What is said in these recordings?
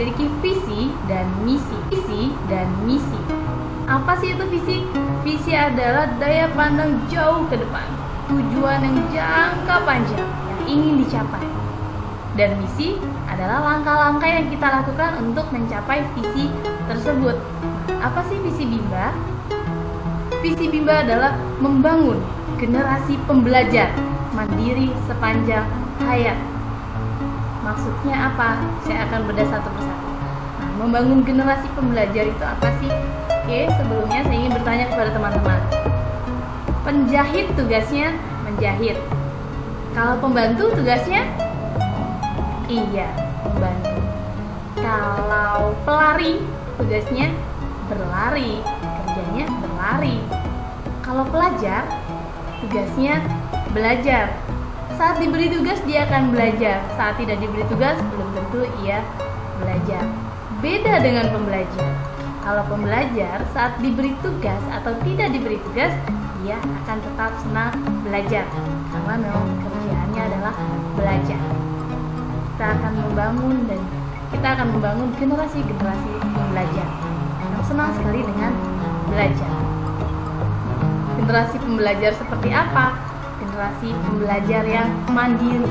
memiliki visi dan misi. Visi dan misi. Apa sih itu visi? Visi adalah daya pandang jauh ke depan, tujuan yang jangka panjang yang ingin dicapai. Dan misi adalah langkah-langkah yang kita lakukan untuk mencapai visi tersebut. Apa sih visi Bimba? Visi Bimba adalah membangun generasi pembelajar mandiri sepanjang hayat. Maksudnya apa? Saya akan bedah satu persatu. Nah, membangun generasi pembelajar itu apa sih? Oke, sebelumnya saya ingin bertanya kepada teman-teman. Penjahit tugasnya menjahit. Kalau pembantu tugasnya? Iya, membantu. Kalau pelari tugasnya berlari, kerjanya berlari. Kalau pelajar tugasnya belajar. Saat diberi tugas dia akan belajar. Saat tidak diberi tugas belum tentu ia belajar. Beda dengan pembelajar. Kalau pembelajar saat diberi tugas atau tidak diberi tugas, dia akan tetap senang belajar karena memang pekerjaannya adalah belajar. Kita akan membangun generasi-generasi pembelajar yang senang sekali dengan belajar. Generasi pembelajar seperti apa? Generasi pembelajar yang mandiri.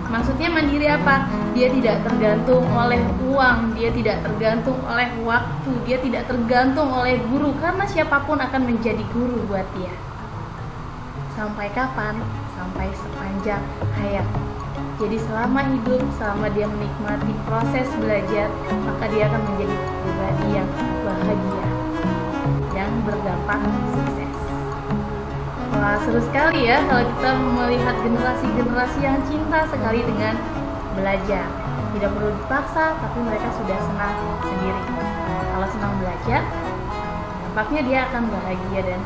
Maksudnya mandiri apa? Dia tidak tergantung oleh uang, dia tidak tergantung oleh waktu, dia tidak tergantung oleh guru, karena siapapun akan menjadi guru buat dia. Sampai kapan? Sampai sepanjang hayat. Jadi selama hidup, selama dia menikmati proses belajar, maka dia akan menjadi pribadi yang bahagia, yang berdampak sukses. Wah, seru sekali ya kalau kita melihat generasi-generasi yang cinta sekali dengan belajar. Tidak perlu dipaksa, tapi mereka sudah senang sendiri. Kalau senang belajar, dampaknya dia akan bahagia dan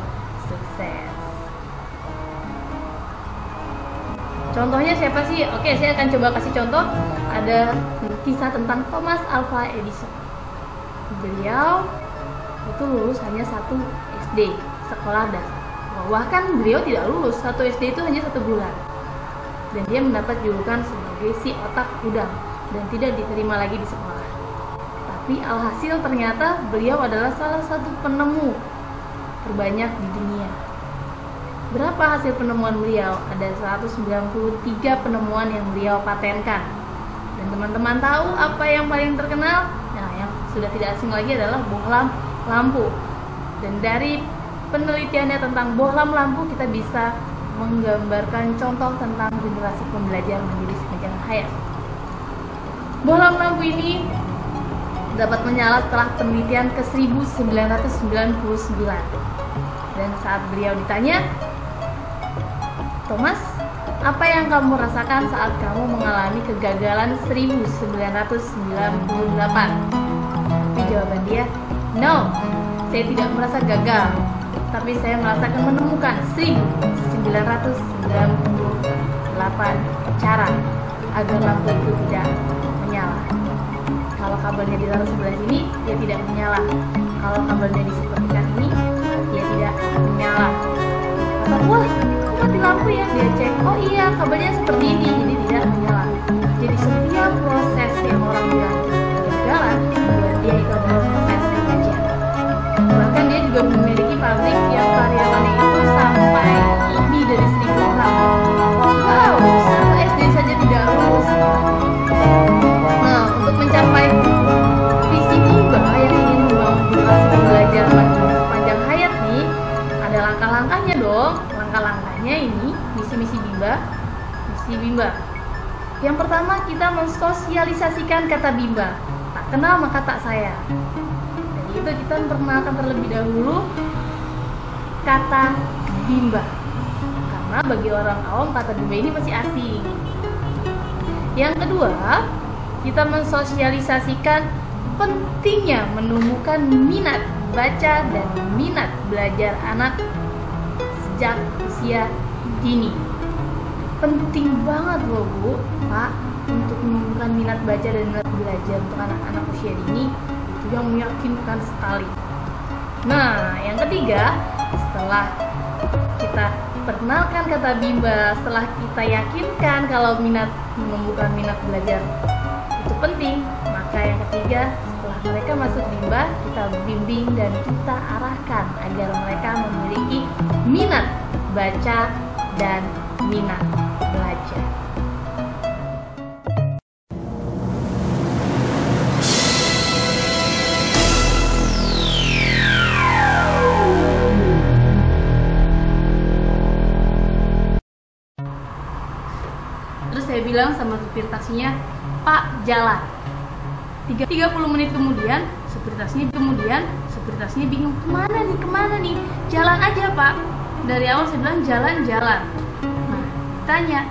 sukses. Contohnya siapa sih? Oke, saya akan coba kasih contoh. Ada kisah tentang Thomas Alva Edison. Beliau itu lulus hanya 1 SD, sekolah dasar. Bahkan beliau tidak lulus 1 SD itu hanya 1 bulan. Dan dia mendapat julukan sebagai si otak udang dan tidak diterima lagi di sekolah. Tapi alhasil ternyata beliau adalah salah satu penemu terbanyak di dunia. Berapa hasil penemuan beliau? Ada 193 penemuan yang beliau patenkan. Dan teman-teman tahu apa yang paling terkenal? Nah, yang sudah tidak asing lagi adalah bohlam lampu. Dan dari penelitiannya tentang bohlam lampu, kita bisa menggambarkan contoh tentang generasi pembelajar mandiri sepanjang hayat. Bohlam lampu ini dapat menyala setelah penelitian ke 1999. Dan saat beliau ditanya, Thomas, apa yang kamu rasakan saat kamu mengalami kegagalan 1998? Tapi jawaban dia, no, saya tidak merasa gagal, tapi saya merasakan menemukan 1998 cara agar lampu itu tidak menyala. Kalau kabelnya ditaruh sebelah sini, dia tidak menyala. Kalau kabelnya disepertikan ini, dia tidak menyala. Atau wah, kok mati lampu ya? Dia cek, oh iya, kabelnya seperti ini, jadi tidak menyala. Jadi setiap proses yang orang bilang kegagalan, buat dia itu adalah proses belajar. Bahkan dia juga memiliki pabrik yang karyawannya itu sampai lebih dari 1000 orang. Wow, 1 SD saja tidak lulus. Nah, untuk mencapai visi Bimba yang ingin membangun generasi belajar sepanjang hayat nih, ada langkah-langkahnya dong. Langkah-langkahnya ini misi-misi Bimba. Misi Bimba. Yang pertama, kita mensosialisasikan kata Bimba. Tak kenal maka tak sayang. Itu kita memperkenalkan terlebih dahulu kata Bimba, karena bagi orang awam kata Bimba ini masih asing. Yang kedua, kita mensosialisasikan pentingnya menumbuhkan minat baca dan minat belajar anak sejak usia dini. Penting banget loh Bu, Pak, untuk menumbuhkan minat baca dan minat belajar untuk anak-anak usia dini, yang meyakinkan sekali. Nah, yang ketiga, setelah kita perkenalkan kata Bimba, setelah kita yakinkan kalau menumbuhkan minat belajar itu penting, maka yang ketiga, setelah mereka masuk Bimba, kita bimbing dan kita arahkan agar mereka memiliki minat baca dan minat belajar. Terus saya bilang sama supir taksinya, "Pak, jalan." 30 menit kemudian, supir taksinya bingung, kemana nih? Jalan aja, Pak. Dari awal saya bilang jalan. Nah, tanya,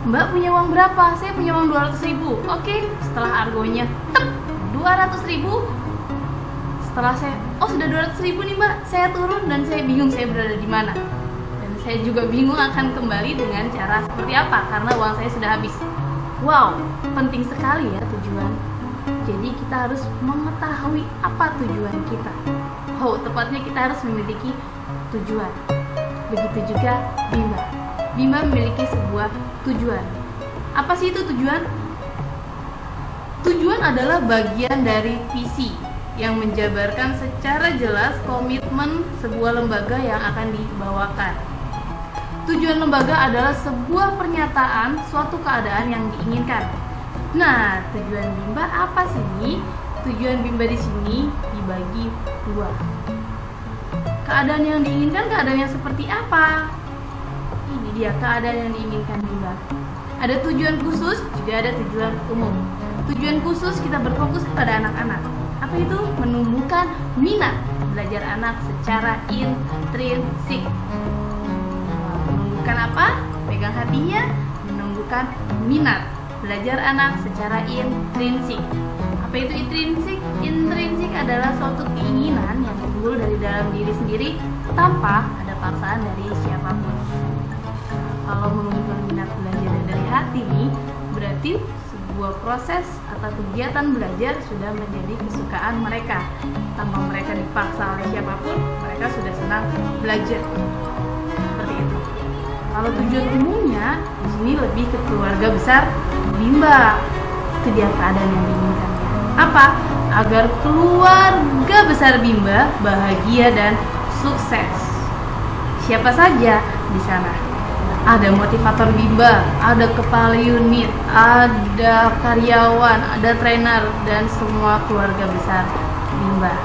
"Mbak punya uang berapa?" "Saya punya uang 200.000. Oke, setelah argonya, 200.000. Setelah saya, sudah 200.000 nih Mbak, saya turun dan saya bingung saya berada di mana. Saya juga bingung akan kembali dengan cara seperti apa karena uang saya sudah habis. Wow, penting sekali ya tujuan. Jadi kita harus mengetahui apa tujuan kita. Tepatnya kita harus memiliki tujuan. Begitu juga Bimba. Bimba memiliki sebuah tujuan. Apa sih itu tujuan? Tujuan adalah bagian dari visi yang menjabarkan secara jelas komitmen sebuah lembaga yang akan dibawakan. Tujuan lembaga adalah sebuah pernyataan suatu keadaan yang diinginkan. Nah, tujuan Bimba apa sih? Tujuan Bimba di sini dibagi dua. Keadaan yang diinginkan, keadaan yang seperti apa? Ini dia keadaan yang diinginkan Bimba. Ada tujuan khusus, juga ada tujuan umum. Tujuan khusus kita berfokus pada anak-anak. Apa itu? Menumbuhkan minat belajar anak secara intrinsik. Menumbuhkan apa? Pegang hatinya, menumbuhkan minat belajar anak secara intrinsik. Apa itu intrinsik? Intrinsik adalah suatu keinginan yang timbul dari dalam diri sendiri tanpa ada paksaan dari siapapun. Kalau menumbuhkan minat belajar dari hati nih, berarti sebuah proses atau kegiatan belajar sudah menjadi kesukaan mereka. Tanpa mereka dipaksa oleh siapapun, mereka sudah senang belajar. Seperti itu. Kalau tujuan umumnya, di sini lebih ke keluarga besar Bimba. Itu dia keadaan yang diinginkan. Apa? Agar keluarga besar Bimba bahagia dan sukses. Siapa saja di sana? Ada motivator Bimba, ada kepala unit, ada karyawan, ada trainer, dan semua keluarga besar Bimba.